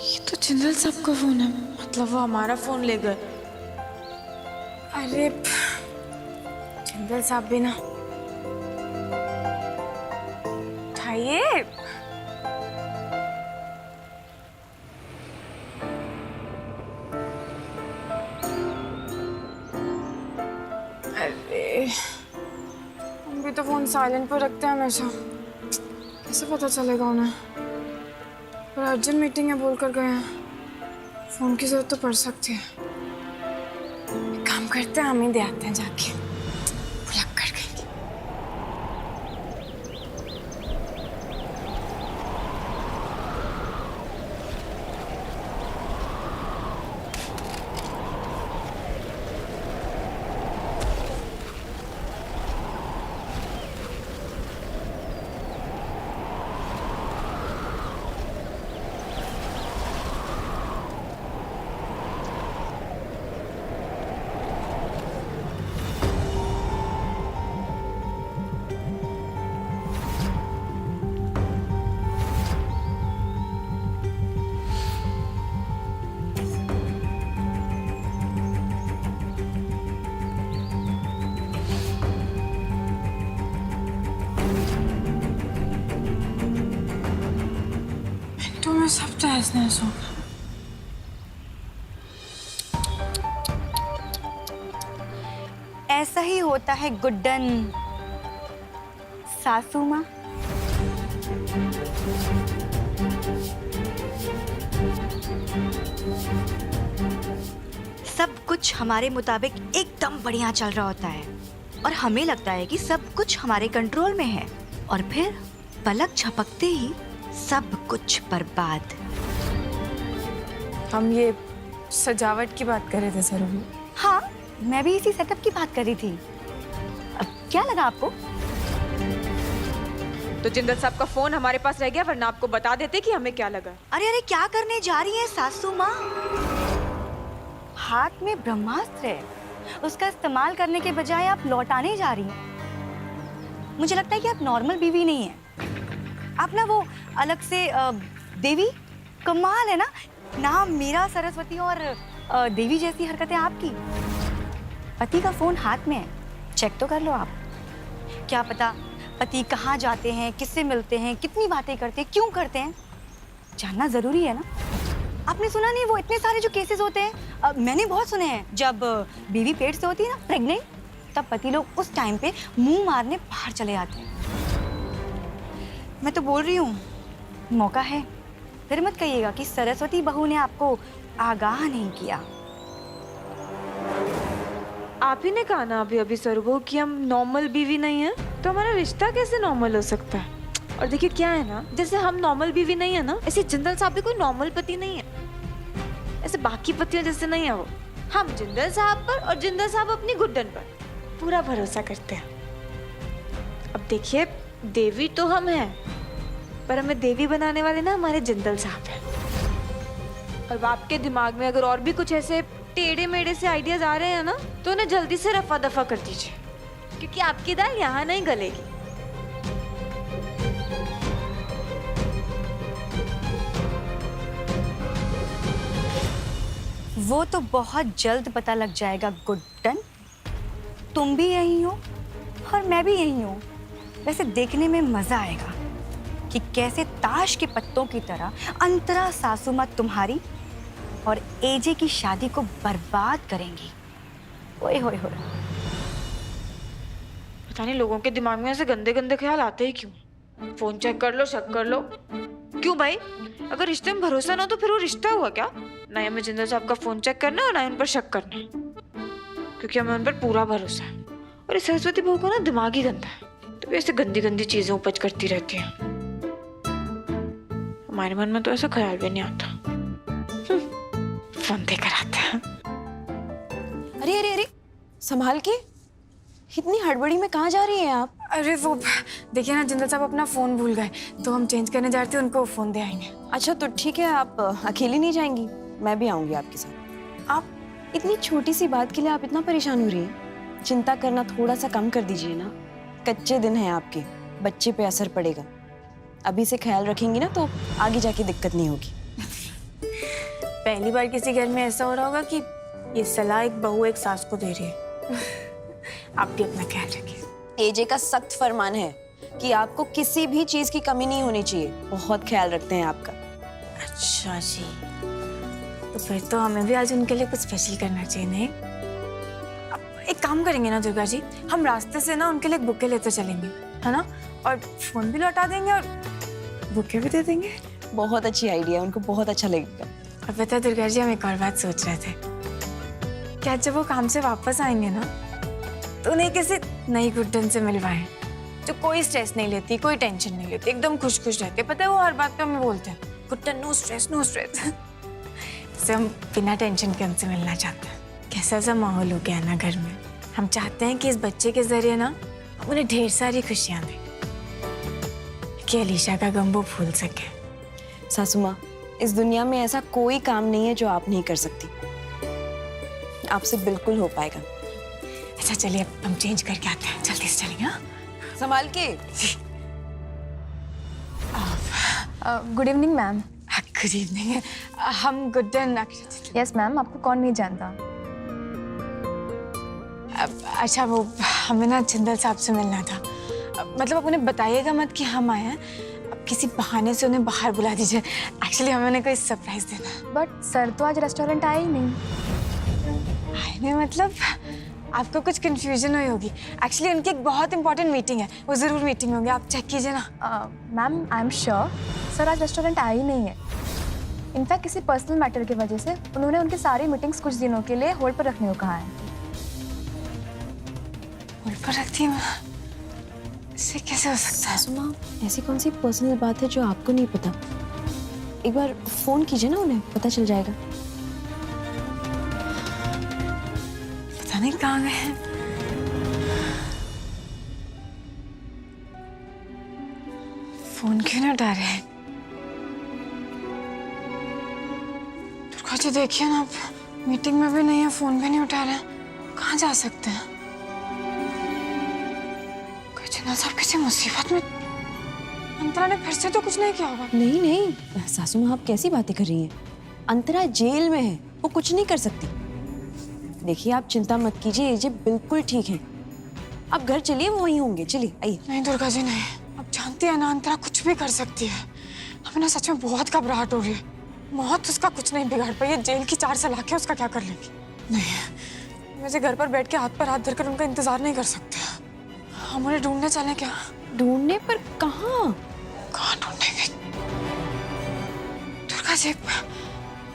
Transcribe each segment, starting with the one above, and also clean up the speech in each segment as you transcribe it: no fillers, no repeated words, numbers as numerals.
ये तो जिंदल साहब का फोन है, मतलब वो हमारा फोन ले गए। अरे जिंदल साहब भी ना उठाइए। अरे हम भी तो फोन साइलेंट पर रखते हैं हमेशा, कैसे पता चलेगा उन्हें? पर अर्जेंट मीटिंग है बोल कर गए हैं, फोन की जरूरत तो पड़ सकती है। एक काम करते हैं, हम ही दे आते हैं जाके, भुलक कर गई। तो मैं सब तहस नहस हो गया। ऐसा ही होता है गुड्डन सासू माँ। सब कुछ हमारे मुताबिक एकदम बढ़िया चल रहा होता है और हमें लगता है कि सब कुछ हमारे कंट्रोल में है, और फिर पलक झपकते ही सब कुछ बर्बाद। हम ये सजावट की बात कर रहे थे सर अभी। हाँ, मैं भी इसी सेटअप की बात कर रही थी। अब क्या लगा आपको? तो जिंदल साहब का फोन हमारे पास रह गया, वरना आपको बता देते कि हमें क्या लगा। अरे अरे, क्या करने जा रही है सासू माँ? हाथ में ब्रह्मास्त्र है, उसका इस्तेमाल करने के बजाय आप लौटाने जा रही हैं। मुझे लगता है कि आप नॉर्मल बीवी नहीं है, आप ना वो अलग से देवी। कमाल है ना, नाम मीरा सरस्वती और देवी जैसी हरकतें आपकी। पति का फोन हाथ में है, चेक तो कर लो आप। क्या पता पति कहाँ जाते हैं, किससे मिलते हैं, कितनी बातें करते हैं, क्यों करते हैं, जानना जरूरी है ना। आपने सुना नहीं वो इतने सारे जो केसेस होते हैं, मैंने बहुत सुने हैं। जब बीवी पेट से होती है ना, प्रेग्नेंट, तब पति लोग उस टाइम पे मुंह मारने बाहर चले आते हैं। मैं तो बोल रही हूँ, मौका है, फिर मत कहिएगा कि सरस्वती बहू ने आपको आगाह नहीं किया। आप ही ने कहा ना अभी अभी सर वो कि हम नॉर्मल बीवी नहीं है, तो हमारा रिश्ता कैसे नॉर्मल हो सकता है? और देखिए क्या है ना, जैसे हम नॉर्मल बीवी नहीं है ना, ऐसे जिंदल साहब भी कोई नॉर्मल पति नहीं है। ऐसे बाकी पतियों जैसे नहीं है वो। हम जिंदल साहब पर और जिंदल साहब अपनी गुड्डन पर पूरा भरोसा करते हैं। अब देखिए, देवी तो हम हैं, पर हमें देवी बनाने वाले ना हमारे जिंदल साहब हैं। और आपके दिमाग में अगर और भी कुछ ऐसे टेढ़े मेढ़े से आइडियाज आ रहे हैं ना, तो उन्हें जल्दी से रफा दफा कर दीजिए, क्योंकि आपकी दाल यहाँ नहीं गलेगी। वो तो बहुत जल्द पता लग जाएगा गुड्डन। तुम भी यही हो और मैं भी यही हूँ। वैसे देखने में मजा आएगा कि कैसे ताश के पत्तों की तरह अंतरा सासू माँ तुम्हारी और एजे की शादी को बर्बाद करेंगी। ओए होए होए। पता नहीं लोगों के दिमाग में ऐसे गंदे गंदे ख्याल आते ही क्यों। फोन चेक कर लो, शक कर लो। क्यों भाई? अगर रिश्ते में भरोसा ना हो तो फिर वो रिश्ता हुआ क्या? ना ही हमें जिंदल साहब का फोन चेक करना है और ना ही उन पर शक करना है, क्योंकि हमें उन पर पूरा भरोसा है। और इस सरस्वती बहू को ना दिमाग ही गंदा है, तो ऐसे गंदी गंदी चीजें उपज करती रहती हैं। हमारे मन में तो ऐसा ख्याल भी नहीं आता। फोन देकर आते हैं। अरे अरे अरे, संभाल के, इतनी हड़बड़ी में कहाँ जा रही हैं आप? अरे वो देखिए ना, जिंदल साहब अपना फोन भूल गए, तो हम चेंज करने जा रहे थे, उनको फोन दे आएंगे। अच्छा तो ठीक है, आप अकेली नहीं जाएंगी, मैं भी आऊंगी आपके साथ। आप इतनी छोटी सी बात के लिए आप इतना परेशान हो रही हैं? चिंता करना थोड़ा सा कम कर दीजिए ना। कच्चे दिन हैं आपके, बच्चे पे असर पड़ेगा। अभी से ख्याल रखेंगी ना तो आगे जाके दिक्कत नहीं होगी। पहली बार किसी घर में ऐसा हो रहा होगा कि ये सलाह एक बहू एक सास को दे रही है। आप भी अपना ख्याल रखिए। एजे का सख्त फरमान है कि आपको किसी भी चीज की कमी नहीं होनी चाहिए। बहुत ख्याल रखते हैं आपका। अच्छा जी, तो फिर तो हमें भी आज उनके लिए कुछ स्पेशल करना चाहिए, नहीं? अब एक काम करेंगे ना दुर्गा जी, हम रास्ते से ना उनके लिए एक बुके लेते चलेंगे, है ना? और फोन भी लौटा देंगे और बुके भी दे देंगे। बहुत अच्छी आइडिया है, उनको बहुत अच्छा लगेगा। और पता है दुर्गा जी, हम एक और बात सोच रहे थे, क्या जब वो काम से वापस आएंगे ना तो उन्हें किसी नई गुड्डन से मिलवाएं जो कोई स्ट्रेस नहीं लेती, कोई टेंशन नहीं लेती, एकदम खुश खुश रहते। पता है वो हर बात पे हमें बोलते हैं, Guddan no stress no stress. जैसे हम बिना टेंशन के उनसे मिलना चाहते हैं। कैसा सा माहौल हो गया ना घर में। हम चाहते हैं कि इस बच्चे के जरिए ना हम उन्हें ढेर सारी खुशियां दें कि अलीशा का गम वो भूल सके। सासू माँ, इस दुनिया में ऐसा कोई काम नहीं है जो आप नहीं कर सकती। आपसे बिल्कुल हो पाएगा। अच्छा चलिए अब हम चेंज करके आते हैं, जल्दी से चलिए। हाँ, संभाल के। Good evening ma'am. Good evening. हम गुड्डन। यस मैम, आपको कौन नहीं जानता। अच्छा वो हमें ना जिंदल साहब से मिलना था। मतलब आप उन्हें बताइएगा मत कि हम आए हैं। अब किसी बहाने से उन्हें बाहर बुला दीजिए। एक्चुअली हमें उन्हें कोई सरप्राइज देना है। बट सर तो आज रेस्टोरेंट आए ही नहीं। आए नहीं मतलब आपको कुछ कंफ्यूजन हुई होगी। एक्चुअली उनकी एक बहुत इंपॉर्टेंट मीटिंग है, वो जरूर मीटिंग होंगे, आप चेक कीजिए ना। Ma'am I am sure sir आज रेस्टोरेंट आए ही नहीं है। इनफैक्ट किसी पर्सनल मैटर की वजह से उन्होंने उनकी सारी मीटिंग्स कुछ दिनों के लिए होल्ड पर रखने को कहा है। होल्ड पर रखती हूँ? इससे कैसे हो सकता है? सासू माँ, ऐसी कौन सी पर्सनल बात है जो आपको नहीं पता? एक बार फोन कीजिए ना उन्हें, पता चल जाएगा। पता नहीं कहाँ गए हैं। फोन क्यों नहीं उठा रहे हैं? दुर्गा जी देखिए ना, आप मीटिंग में भी नहीं है, फोन भी नहीं उठा रहे हैं। कहाँ जा सकते हैं? जिंदल साहब किसी मुसीबत में। अंतरा ने फिर से तो कुछ नहीं किया होगा। नहीं नहीं सासू माँ, आप कैसी बातें कर रही हैं? अंतरा जेल में है, वो कुछ नहीं कर सकती। देखिए आप चिंता मत कीजिए, एजे बिल्कुल ठीक है। आप घर चलिए, वो वहीं होंगे। चलिए आइए। नहीं दुर्गा जी नहीं, अब जानती है ना अंतरा कुछ भी कर सकती है। हमें ना सच में बहुत घबराहट हो रही है। मौत उसका कुछ नहीं बिगाड़ पाई, जेल की 4 सलाखें उसका क्या कर लेगी। नहीं, वैसे घर पर बैठ के हाथ पर हाथ धरकर उनका इंतजार नहीं कर सकते। हम उन्हें ढूंढने चले क्या? ढूंढने पर कहाँ? कहाँ ढूंढेंगे दुर्गा जी?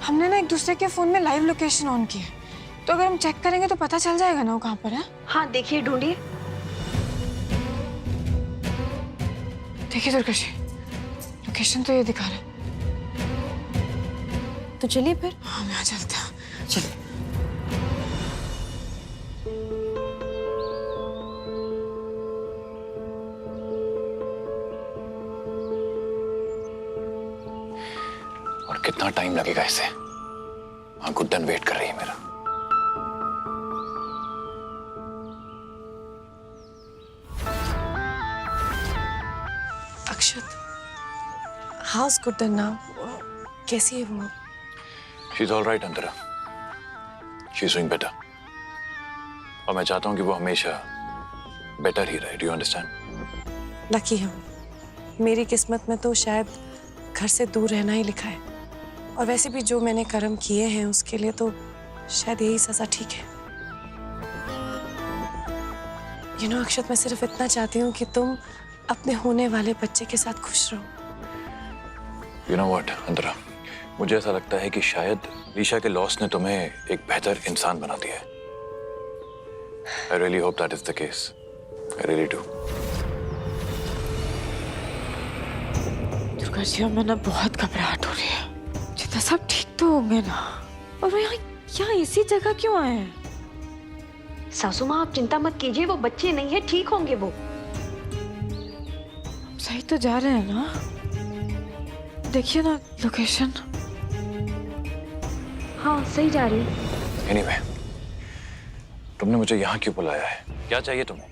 हमने ना एक दूसरे के फोन में लाइव लोकेशन ऑन की है, तो अगर हम चेक करेंगे तो पता चल जाएगा ना वो कहाँ पर है। हाँ देखिए, ढूंढिए। देखिए दुर्गा जी, लोकेशन तो ये दिखा रहा है। तो चलिए फिर। हाँ मैं आ चलता हूँ। चलिए। और कितना टाइम लगेगा इसे? हाँ, गुड्डन वेट कर रही है मेरा। अक्षत, हाउस गुड्डन ना, कैसी है वो? She is all right Antara, she is doing better. और मैं चाहता हूँ कि वो हमेशा बेटर ही रहे। Do you understand? लकी हूँ। मेरी किस्मत में तो शायद घर से दूर रहना ही लिखा है। और वैसे भी जो मैंने कर्म किए हैं उसके लिए तो शायद यही सजा ठीक है। यू नो अक्षत, मैं सिर्फ इतना चाहती हूँ कि तुम अपने होने वाले बच्चे के साथ खुश रहो। यू नो व्हाट अंतरा, मुझे ऐसा लगता है कि शायद लीशा के लॉस ने तुम्हें एक बेहतर इंसान बना दिया है। I really hope that is the case. I really do. Durga ji हमें ना बहुत घबराहट हो रही है। जितना सब ठीक तो होंगे ना। और वो यहाँ इसी जगह क्यों आए हैं? सासू माँ, आप चिंता मत कीजिए, वो बच्चे नहीं है, ठीक होंगे वो। सही तो जा रहे हैं ना? देखिए ना लोकेशन। हाँ सही जा रही है। एनीवे, तुमने मुझे यहाँ क्यों बुलाया है? क्या चाहिए तुम्हें?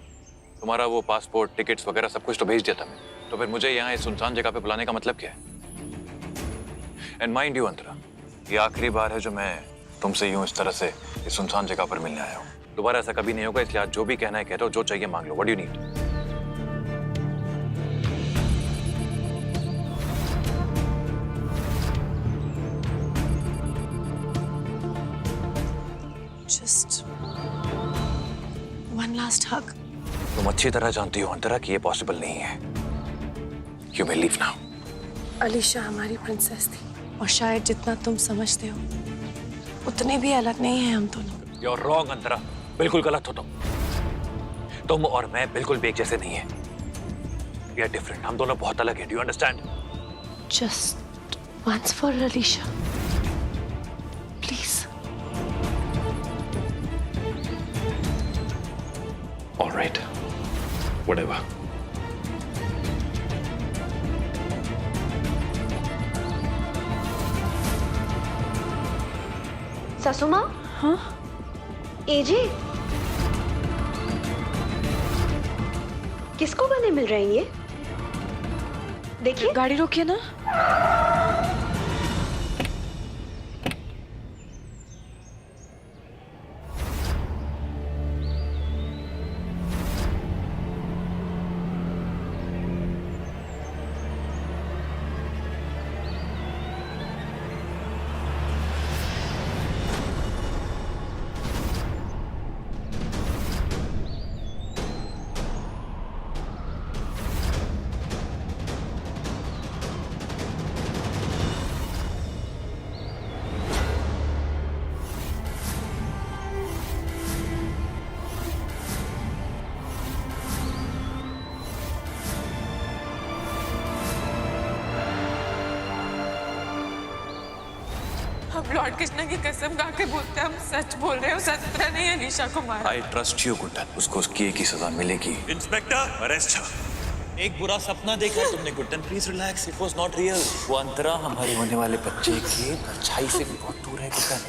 तुम्हारा वो पासपोर्ट, टिकट्स वगैरह सब कुछ तो भेज दिया था मैंने। तो फिर मुझे यहाँ इस सुनसान जगह पे बुलाने का मतलब क्या है? एंड माइंड यू अंतरा, ये आखिरी बार है जो मैं तुमसे यूं इस तरह से इस सुनसान जगह पर मिलने आया हूँ। दोबारा ऐसा कभी नहीं होगा, इसलिए आज जो भी कहना है कह दो, जो चाहिए मांग लो। What do you need? Just one last hug. तुम अच्छी तरह जानती हो अंतरा कि ये पॉसिबल नहीं है। You may leave now. Alisha हमारी प्रिंसेस थी और शायद जितना तुम समझते हो उतने भी अलग नहीं हैं हम दोनों। You're wrong अंतरा, बिल्कुल गलत हो तुम और मैं बिल्कुल भी एक जैसे नहीं है। We are different, हम दोनों बहुत अलग हैं। Do you understand? Just once for Alisha, please. All right, whatever. सासू माँ। हाँ एजी किसको गाने मिल रहे हैं ये? देखिए गाड़ी रोकिए ना। अब लॉर्ड कृष्णा की कसम खा के बोलते हैं, हम सच बोल रहे हो, सच नहीं अलीशा को मारा। I trust you, Guddan. उसको उसकी एक ही सजा मिलेगी। Inspector arrest. एक बुरा सपना देखा है तुमने Guddan, please relax, it was not real. वो अंतरा हमारे होने वाले बच्चे की परछाई से भी बहुत दूर है गुड्डन।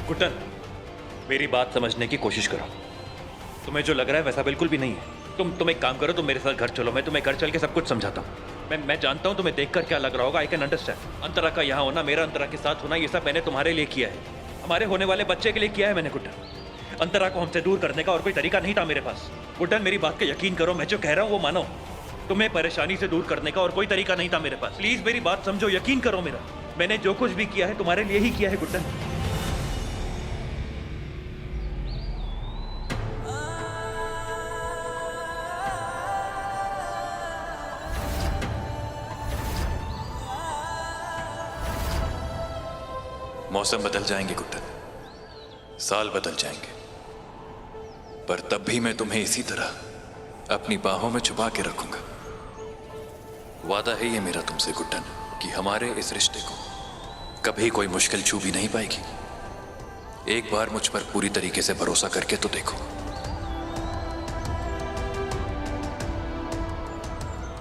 गुड्डन मेरी बात समझने की कोशिश करो। तुम्हें जो लग रहा है वैसा बिल्कुल भी नहीं है। तुम एक काम करो, तुम मेरे साथ घर चलो, मैं तुम्हें घर चल के सब कुछ समझाता हूँ। मैं जानता हूँ तुम्हें देखकर क्या लग रहा होगा। I can understand. अंतरा का यहाँ होना, मेरा अंतरा के साथ होना, ये सब मैंने तुम्हारे लिए किया है, हमारे होने वाले बच्चे के लिए किया है मैंने गुड्डन। अंतरा को हमसे दूर करने का और कोई तरीका नहीं था मेरे पास। गुड्डन मेरी बात का यकीन करो, मैं जो कह रहा हूँ वो मानो। तुम्हें परेशानी से दूर करने का और कोई तरीका नहीं था मेरे पास। प्लीज मेरी बात समझो, यकीन करो मेरा। मैंने जो कुछ भी किया है तुम्हारे लिए ही किया है गुड्डन। मौसम बदल जाएंगे गुड्डन, साल बदल जाएंगे, पर तब भी मैं तुम्हें इसी तरह अपनी बाहों में छुपा के रखूंगा। वादा है ये मेरा तुमसे गुड्डन कि हमारे इस रिश्ते को कभी कोई मुश्किल छू भी नहीं पाएगी। एक बार मुझ पर पूरी तरीके से भरोसा करके तो देखो।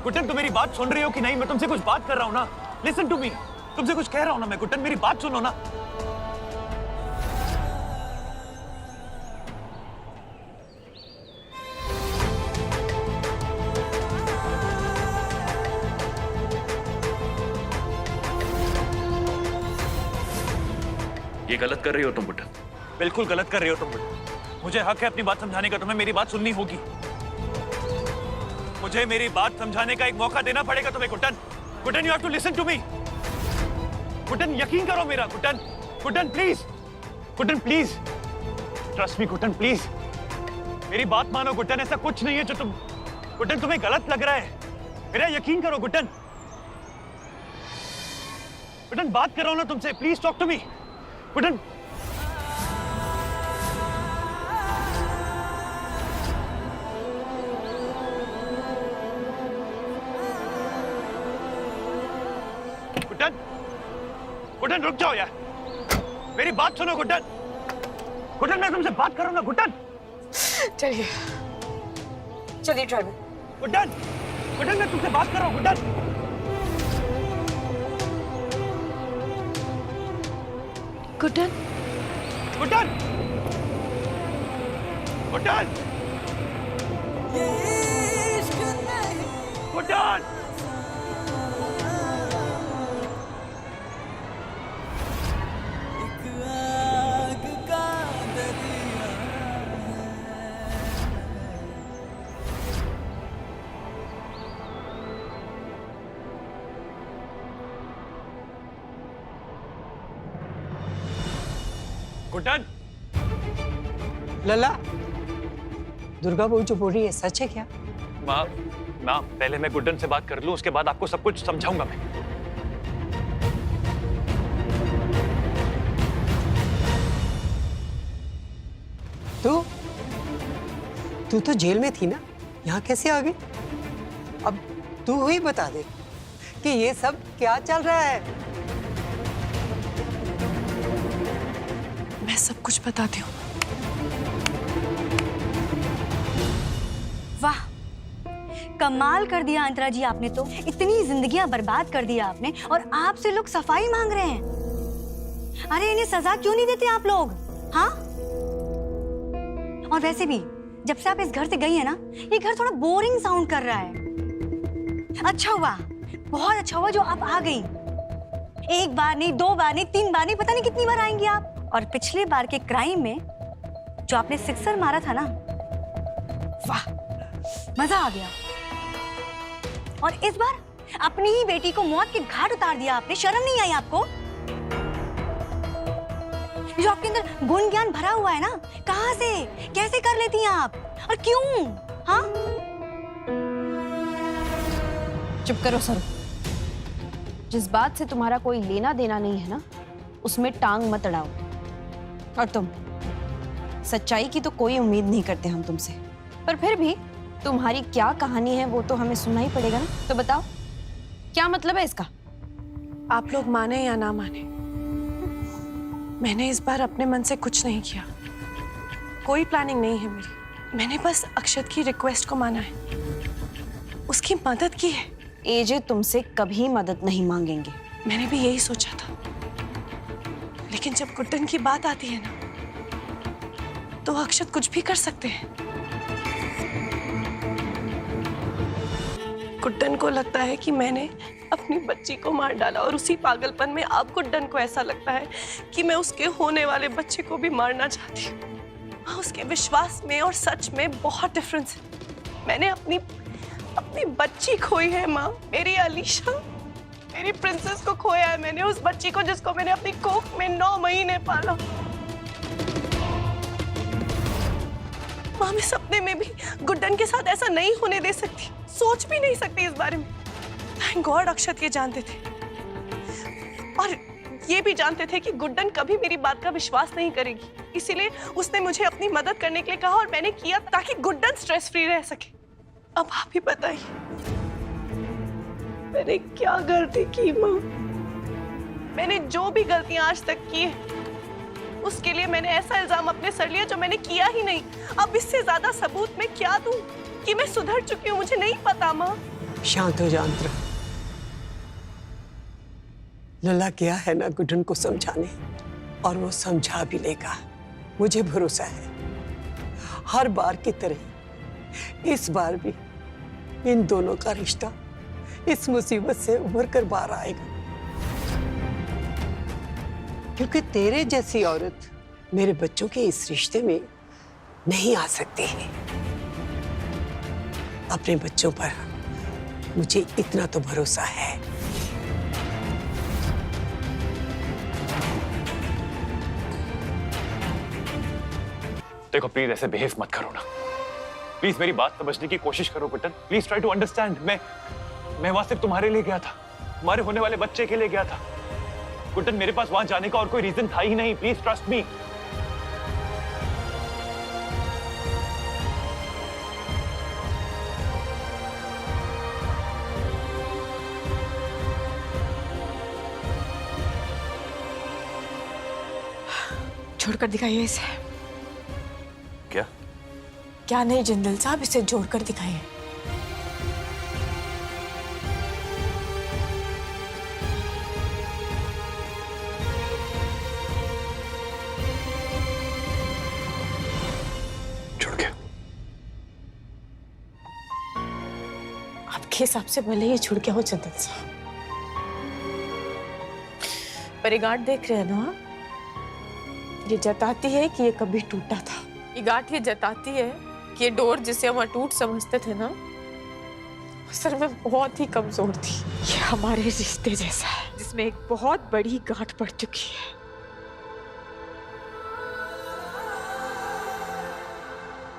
गुड्डन तुम मेरी बात सुन रही हो कि नहीं? मैं तुमसे कुछ बात कर रहा हूँ ना। लिसन टू मी, तुमसे कुछ कह रहा हूँ ना मैं। गुड्डन मेरी बात सुनो ना। ये गलत कर रही हो तुम गुड्डन, बिल्कुल गलत कर रही हो तुम गुड्डन। मुझे हक है अपनी बात समझाने का, तुम्हें मेरी बात सुननी होगी। मुझे मेरी बात समझाने का एक मौका देना पड़ेगा तुम्हें Guddan. Guddan you have to listen to me. Guddan यकीन करो मेरा Guddan. Guddan please, Guddan please trust me Guddan please. मेरी बात मानो गुड्डन, ऐसा कुछ नहीं है जो तुम गुड्डन तुम्हें गलत लग रहा है। मेरा यकीन करो गुड्डन। गुड्डन बात कर रहा हूं ना तुमसे, please talk to me Guddan. Guddan, Guddan रुक जाओ यार, मेरी बात सुनो गुड्डन। गुड्डन मैं तुमसे बात कर रहा हूं ना गुड्डन। चलिए चलिए ड्राइवर। गुड्डन, गुड्डन मैं तुमसे बात कर रहा हूं गुड्डन। गुड्डन गुड्डन! गुड्डन! गुड्डन! गुड्डन! लला, दुर्गा बहू जो बोल रही है सच है क्या? माँ, माँ, पहले मैं गुड्डन से बात कर लूं, उसके बाद आपको सब कुछ समझाऊंगा मैं। तू तो जेल में थी ना, यहाँ कैसे आ गई? अब तू ही बता दे कि ये सब क्या चल रहा है। मैं सब कुछ बताती हूँ। वाह, कमाल कर दिया अंतरा जी आपने तो। इतनी जिंदगियां बर्बाद कर दिया आपने और आपसे लोग सफाई मांग रहे हैं। अरे इन्हें सजा क्यों नहीं देते आप लोग? हाँ, और वैसे भी जब से आप इस घर से गई है ना, ये घर थोड़ा बोरिंग साउंड कर रहा है। अच्छा हुआ, बहुत अच्छा हुआ जो आप आ गई। एक बार नहीं, 2 बार नहीं, 3 बार नहीं, पता नहीं कितनी बार आएंगी आप। और पिछले बार के क्राइम में जो आपने सिक्सर मारा था ना, वाह, मजा आ गया। और इस बार अपनी ही बेटी को मौत के घाट उतार दिया आपने। शर्म नहीं आई आपको? जो आपके अंदर गुण ज्ञान भरा हुआ है ना, कहां से कैसे कर लेती हैं आप, और क्यों? हाँ, चुप करो सर। जिस बात से तुम्हारा कोई लेना देना नहीं है ना, उसमें टांग मत अड़ाओ। और तुम, सच्चाई की तो कोई उम्मीद नहीं करते हम तुमसे, पर फिर भी तुम्हारी क्या कहानी है वो तो हमें सुनना ही पड़ेगा ना। तो बताओ, क्या मतलब है इसका? आप लोग माने या ना माने, मैंने इस बार अपने मन से कुछ नहीं किया। कोई प्लानिंग नहीं है मेरी। मैंने बस अक्षत की रिक्वेस्ट को माना है, उसकी मदद की है। एजे तुमसे कभी मदद नहीं मांगेंगे। मैंने भी यही सोचा था, लेकिन जब गुड्डन की बात आती है ना, तो अक्षत कुछ भी कर सकते हैं। गुड्डन को लगता है कि मैंने अपनी बच्ची को मार डाला, और उसी पागलपन में अब गुड्डन को ऐसा लगता है कि मैं उसके होने वाले बच्चे को भी मारना चाहती हूँ। हाँ, उसके विश्वास में और सच में बहुत डिफरेंस है। मैंने अपनी बच्ची खोई है माँ, मेरी अलीशा, मेरी प्रिंसेस को खोया है मैंने, उस बच्ची को जिसको मैंने अपनी कोख में 9 महीने पाला। माँ, मैं सपने में भी गुड्डन के साथ ऐसा नहीं होने दे सकती, सोच भी नहीं सकती इस बारे में। थैंक गॉड अक्षत ये जानते थे, और ये भी जानते थे कि गुड्डन कभी मेरी बात का विश्वास नहीं करेगी, इसीलिए उसने मुझे अपनी मदद करने के लिए कहा, और मैंने किया ताकि गुड्डन स्ट्रेस फ्री रह सके। अब आप ही बताइए, मैंने क्या गलती की माँ? मैंने जो भी गलतियां आज तक की है, उसके लिए मैंने ऐसा इल्जाम अपने सर लिया जो मैंने किया ही नहीं। अब इससे ज्यादा सबूत मैं क्या दूं कि मैं सुधर चुकी हूँ? मुझे नहीं पता माँ। शांत हो जा अंतरा। लला गया है ना गुड्डन को समझाने, और वो समझा भी लेगा, मुझे भरोसा है। हर बार की तरह इस बार भी इन दोनों का रिश्ता इस मुसीबत से उभर कर बाहर आएगा, क्योंकि तेरे जैसी औरत मेरे बच्चों के इस रिश्ते में नहीं आ सकती है। अपने बच्चों पर मुझे इतना तो भरोसा है। देखो प्लीज ऐसे बिहेव मत करो ना, प्लीज मेरी बात समझने की कोशिश करो Guddan, please try to understand. मैं वहां सिर्फ तुम्हारे लिए गया था, तुम्हारे होने वाले बच्चे के लिए गया था गुड्डन। मेरे पास वहां जाने का और कोई रीजन था ही नहीं, प्लीज ट्रस्ट मी। छोड़कर दिखाइए इसे। क्या? क्या नहीं जिंदल साहब, इसे जोड़कर दिखाइए। आपके हिसाब से भले ये छुड़ गया हो चंदन साहब, पर ये गांठ देख रहे हैं ना, ये जताती है कि ये कभी टूटा था। ये गांठ ये जताती है कि ये डोर जिसे हम अटूट समझते थे ना, असल में बहुत ही कमजोर थी। ये हमारे रिश्ते जैसा है जिसमें एक बहुत बड़ी गांठ पड़ चुकी है।